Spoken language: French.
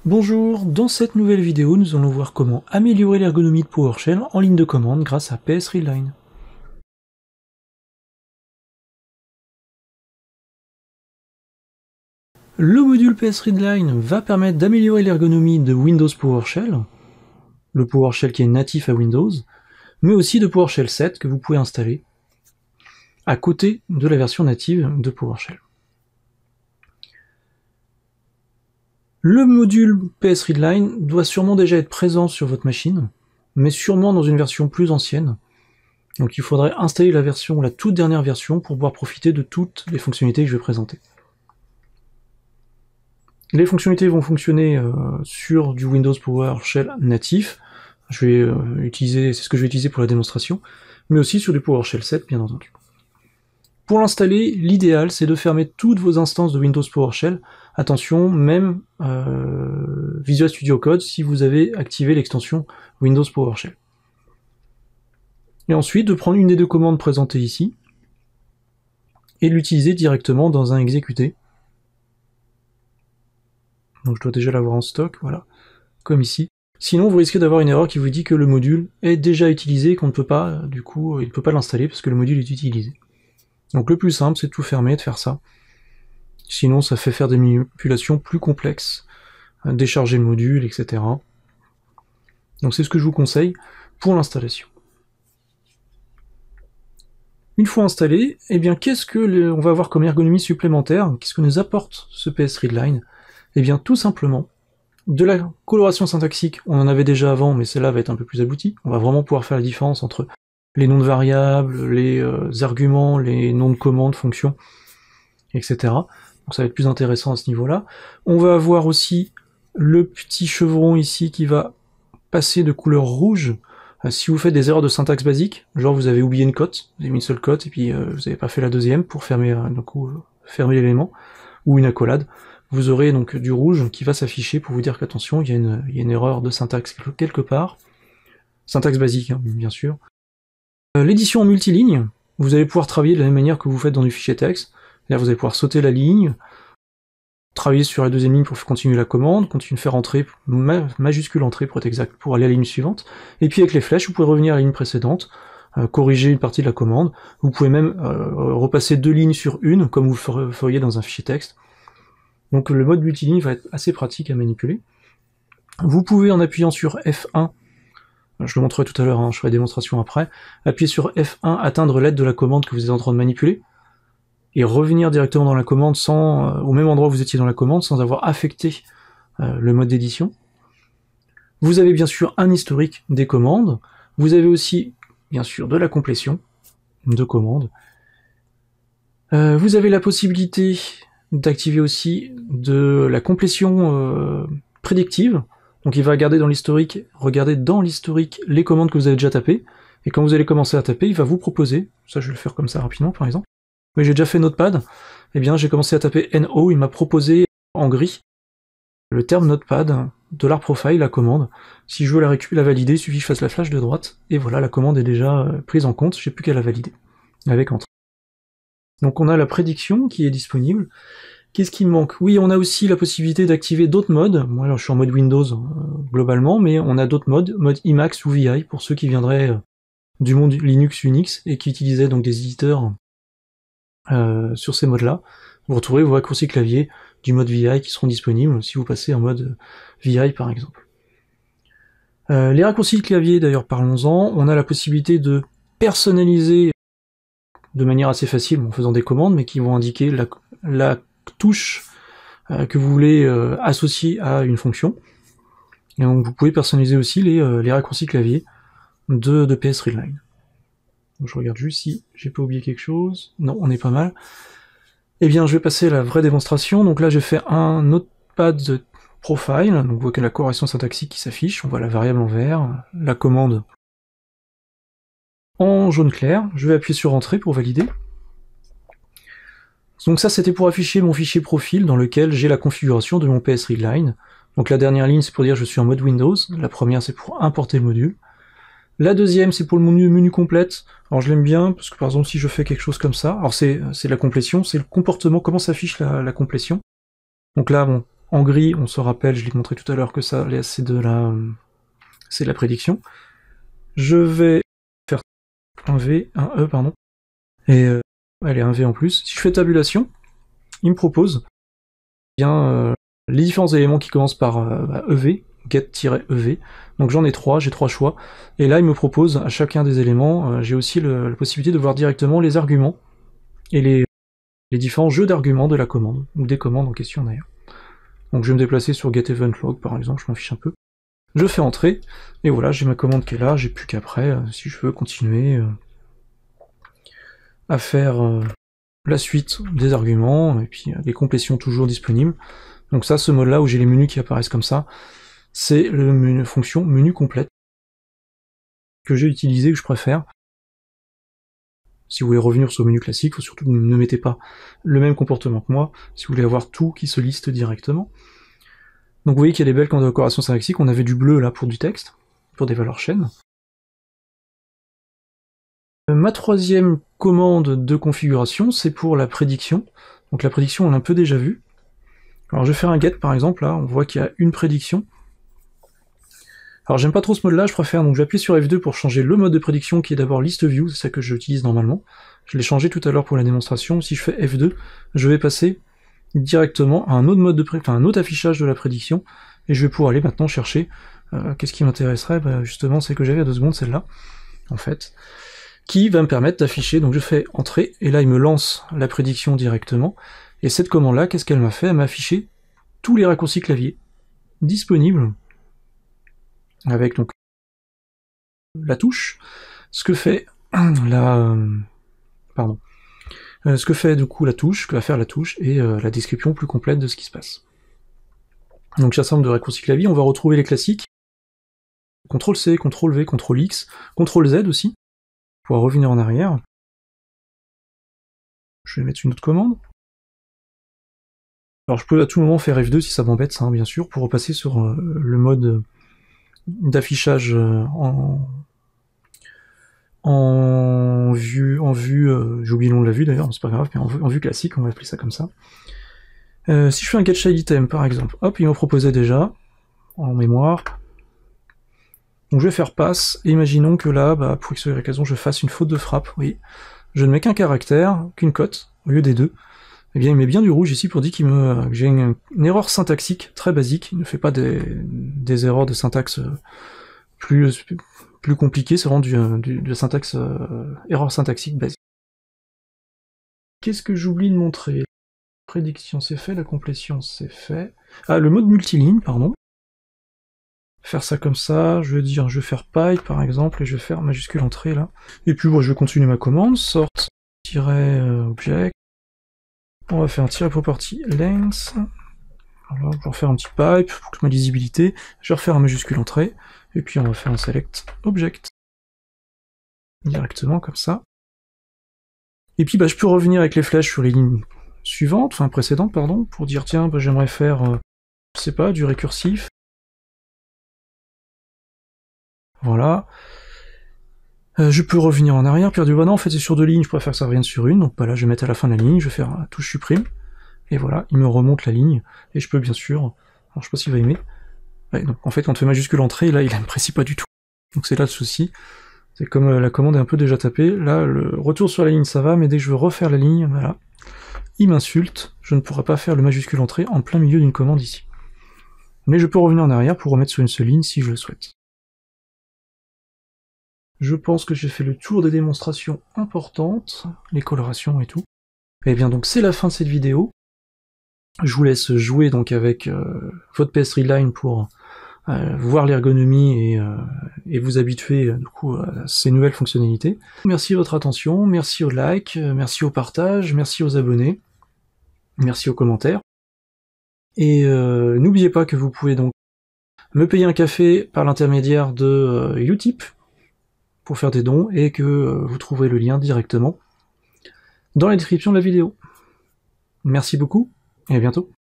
Bonjour, dans cette nouvelle vidéo, nous allons voir comment améliorer l'ergonomie de PowerShell en ligne de commande grâce à PS Readline. Le module PS Readline va permettre d'améliorer l'ergonomie de Windows PowerShell, le PowerShell qui est natif à Windows, mais aussi de PowerShell 7 que vous pouvez installer à côté de la version native de PowerShell. Le module PS Readline doit sûrement déjà être présent sur votre machine, mais sûrement dans une version plus ancienne. Donc il faudrait installer la toute dernière version pour pouvoir profiter de toutes les fonctionnalités que je vais présenter. Les fonctionnalités vont fonctionner sur du Windows PowerShell natif. C'est ce que je vais utiliser pour la démonstration, mais aussi sur du PowerShell 7 bien entendu. Pour l'installer, l'idéal c'est de fermer toutes vos instances de Windows PowerShell. Attention, même Visual Studio Code si vous avez activé l'extension Windows PowerShell. Et ensuite de prendre une des deux commandes présentées ici et de l'utiliser directement dans un exécuté. Donc je dois déjà l'avoir en stock, voilà, comme ici. Sinon vous risquez d'avoir une erreur qui vous dit que le module est déjà utilisé et qu'on ne peut pas, du coup, il ne peut pas l'installer parce que le module est utilisé. Donc le plus simple c'est de tout fermer, de faire ça. Sinon ça fait faire des manipulations plus complexes, décharger le module, etc. Donc c'est ce que je vous conseille pour l'installation. Une fois installé, eh bien qu'est-ce que on va avoir comme ergonomie supplémentaire? Qu'est-ce que nous apporte ce PS Readline? Eh bien tout simplement de la coloration syntaxique. On en avait déjà avant, mais celle-là va être un peu plus aboutie. On va vraiment pouvoir faire la différence entre les noms de variables, les arguments, les noms de commandes, fonctions, etc. Donc ça va être plus intéressant à ce niveau-là. On va avoir aussi le petit chevron ici qui va passer de couleur rouge si vous faites des erreurs de syntaxe basique, genre vous avez oublié une cote, vous avez mis une seule cote et puis vous n'avez pas fait la deuxième pour fermer fermer l'élément, ou une accolade, vous aurez donc du rouge qui va s'afficher pour vous dire qu'attention, il y a une erreur de syntaxe quelque part, syntaxe basique hein, bien sûr. L'édition en multiligne, vous allez pouvoir travailler de la même manière que vous faites dans du fichier texte, c'est-à-dire vous allez pouvoir sauter la ligne, travailler sur la deuxième ligne pour continuer la commande, continuer de faire entrer, majuscule entrée pour être exact, pour aller à la ligne suivante, et puis avec les flèches, vous pouvez revenir à la ligne précédente, corriger une partie de la commande, vous pouvez même repasser deux lignes sur une, comme vous le feriez dans un fichier texte. Donc le mode multiligne va être assez pratique à manipuler. Vous pouvez, en appuyant sur F1, je le montrerai tout à l'heure, hein, je ferai la démonstration après, appuyer sur F1, atteindre l'aide de la commande que vous êtes en train de manipuler, et revenir directement dans la commande au même endroit où vous étiez dans la commande sans avoir affecté le mode d'édition. Vous avez bien sûr un historique des commandes, vous avez aussi bien sûr de la complétion de commandes. Vous avez la possibilité d'activer aussi de la complétion prédictive, donc il va regarder dans l'historique les commandes que vous avez déjà tapées, et quand vous allez commencer à taper, il va vous proposer, ça je vais le faire comme ça rapidement par exemple, mais j'ai déjà fait Notepad, eh bien j'ai commencé à taper NO, il m'a proposé en gris le terme Notepad, $profile, la commande. Si je veux la valider, il suffit que je fasse la flèche de droite, et voilà, la commande est déjà prise en compte, j'ai plus qu'à la valider, avec Entrée. Donc on a la prédiction qui est disponible. Qu'est-ce qui me manque? Oui, on a aussi la possibilité d'activer d'autres modes. Moi alors, je suis en mode Windows globalement, mais on a d'autres modes, mode Emacs ou VI, pour ceux qui viendraient du monde Linux, Unix, et qui utilisaient donc des éditeurs sur ces modes-là. Vous retrouverez vos raccourcis clavier du mode VI qui seront disponibles si vous passez en mode VI par exemple. Les raccourcis de clavier, d'ailleurs parlons-en, on a la possibilité de personnaliser de manière assez facile en faisant des commandes, mais qui vont indiquer la touche que vous voulez associer à une fonction. Et donc vous pouvez personnaliser aussi les raccourcis clavier de PS Readline. Donc je regarde juste si j'ai pas oublié quelque chose. Non, on est pas mal. Eh bien, je vais passer à la vraie démonstration. Donc là, j'ai fait un Notepad profile. Donc vous voyez que la correction syntaxique qui s'affiche. On voit la variable en vert, la commande en jaune clair. Je vais appuyer sur Entrée pour valider. Donc ça, c'était pour afficher mon fichier profil dans lequel j'ai la configuration de mon PS Readline. Donc la dernière ligne, c'est pour dire que je suis en mode Windows. La première, c'est pour importer le module. La deuxième, c'est pour le menu complète. Alors je l'aime bien, parce que par exemple, si je fais quelque chose comme ça, alors c'est la complétion, c'est le comportement, comment s'affiche la complétion. Donc là, bon, En gris, on se rappelle, je l'ai montré tout à l'heure que ça, c'est de la prédiction. Je vais faire un V, un E, pardon, et allez, un V en plus. Si je fais tabulation, il me propose bien les différents éléments qui commencent par EV, get-EV. Donc j'en ai 3, j'ai 3 choix. Et là, il me propose à chacun des éléments, j'ai aussi la possibilité de voir directement les arguments et les différents jeux d'arguments de la commande, ou des commandes en question d'ailleurs. Donc je vais me déplacer sur getEventLog par exemple, je m'en fiche un peu. Je fais entrer, et voilà, j'ai ma commande qui est là, j'ai plus qu'après, si je veux continuer à faire la suite des arguments, et puis les complétions toujours disponibles. Donc ça, ce mode-là où j'ai les menus qui apparaissent comme ça, c'est la fonction menu complète que j'ai utilisé, que je préfère. Si vous voulez revenir sur le menu classique, faut surtout ne mettez pas le même comportement que moi, si vous voulez avoir tout qui se liste directement. Donc vous voyez qu'il y a des belles décorations syntaxiques, on avait du bleu là pour du texte, pour des valeurs chaînes. Ma troisième commande de configuration, c'est pour la prédiction. Donc la prédiction, on l'a un peu déjà vue. Alors je vais faire un get par exemple, là, on voit qu'il y a une prédiction. Alors j'aime pas trop ce mode-là, je préfère, donc j'appuie sur F2 pour changer le mode de prédiction qui est d'abord list view, c'est ça que j'utilise normalement. Je l'ai changé tout à l'heure pour la démonstration, si je fais F2, je vais passer directement à un autre mode de un autre affichage de la prédiction, et je vais pouvoir aller maintenant chercher, qu'est-ce qui m'intéresserait, justement c'est que j'avais à 2 secondes, celle-là, en fait, qui va me permettre d'afficher, donc je fais entrer, et là il me lance la prédiction directement, et cette commande-là, qu'est-ce qu'elle m'a fait? Elle m'a affiché tous les raccourcis clavier disponibles, avec donc la touche, ce que fait ce que fait du coup la touche, que va faire la touche, et la description plus complète de ce qui se passe. Donc j'ai un certain nombre de raccourcis clavier, on va retrouver les classiques, CTRL-C, CTRL-V, CTRL-X, CTRL-Z aussi, pour pouvoir revenir en arrière. Je vais mettre une autre commande. Alors je peux à tout moment faire F2 si ça m'embête, ça, hein, bien sûr, pour repasser sur le mode d'affichage en vue, j'ai oublié le nom de la vue d'ailleurs, c'est pas grave, mais en vue classique, on va appeler ça comme ça. Si je fais un getChildItem par exemple, hop, il m'en proposait déjà, en mémoire. Donc je vais faire pass, et imaginons que là, pour x ou y raison, je fasse une faute de frappe, oui. Je ne mets qu'un caractère, qu'une cote, au lieu des deux. Eh bien il met bien du rouge ici pour dire que j'ai une erreur syntaxique très basique, il ne fait pas des erreurs de syntaxe plus compliquées, c'est vraiment de syntaxe, erreur syntaxique basique. Qu'est-ce que j'oublie de montrer? La prédiction c'est fait, la complétion c'est fait. Ah, le mode multiligne, pardon. Faire ça comme ça, je vais dire, je vais faire pipe par exemple, et je vais faire majuscule entrée là. Et puis bon, je vais continuer ma commande, sort-object. On va faire un tiret property length. Voilà, je vais refaire un petit pipe pour toute ma lisibilité. Je vais refaire un majuscule entrée. Et puis on va faire un select object. Directement comme ça. Et puis je peux revenir avec les flèches sur les lignes suivantes, enfin précédentes, pardon, pour dire tiens, j'aimerais faire, je sais pas, du récursif. Voilà. Je peux revenir en arrière, puis dire non, en fait c'est sur 2 lignes, je préfère que ça revienne sur une, donc là je vais mettre à la fin de la ligne, je vais faire touche supprime. Et voilà, il me remonte la ligne, et je peux bien sûr, alors je sais pas s'il va aimer, ouais, donc en fait quand on fait majuscule entrée, là il n'apprécie pas du tout, donc c'est là le souci, c'est comme la commande est un peu déjà tapée, là le retour sur la ligne ça va, mais dès que je veux refaire la ligne, voilà, il m'insulte, je ne pourrai pas faire le majuscule entrée en plein milieu d'une commande ici. Mais je peux revenir en arrière pour remettre sur une seule ligne si je le souhaite. Je pense que j'ai fait le tour des démonstrations importantes, les colorations et tout. Et bien donc c'est la fin de cette vidéo. Je vous laisse jouer donc avec votre PS Readline pour voir l'ergonomie et vous habituer du coup à ces nouvelles fonctionnalités. Merci de votre attention, merci au like, merci au partage, merci aux abonnés, merci aux commentaires. Et n'oubliez pas que vous pouvez donc me payer un café par l'intermédiaire de Utip pour faire des dons et que vous trouverez le lien directement dans la description de la vidéo. Merci beaucoup et à bientôt.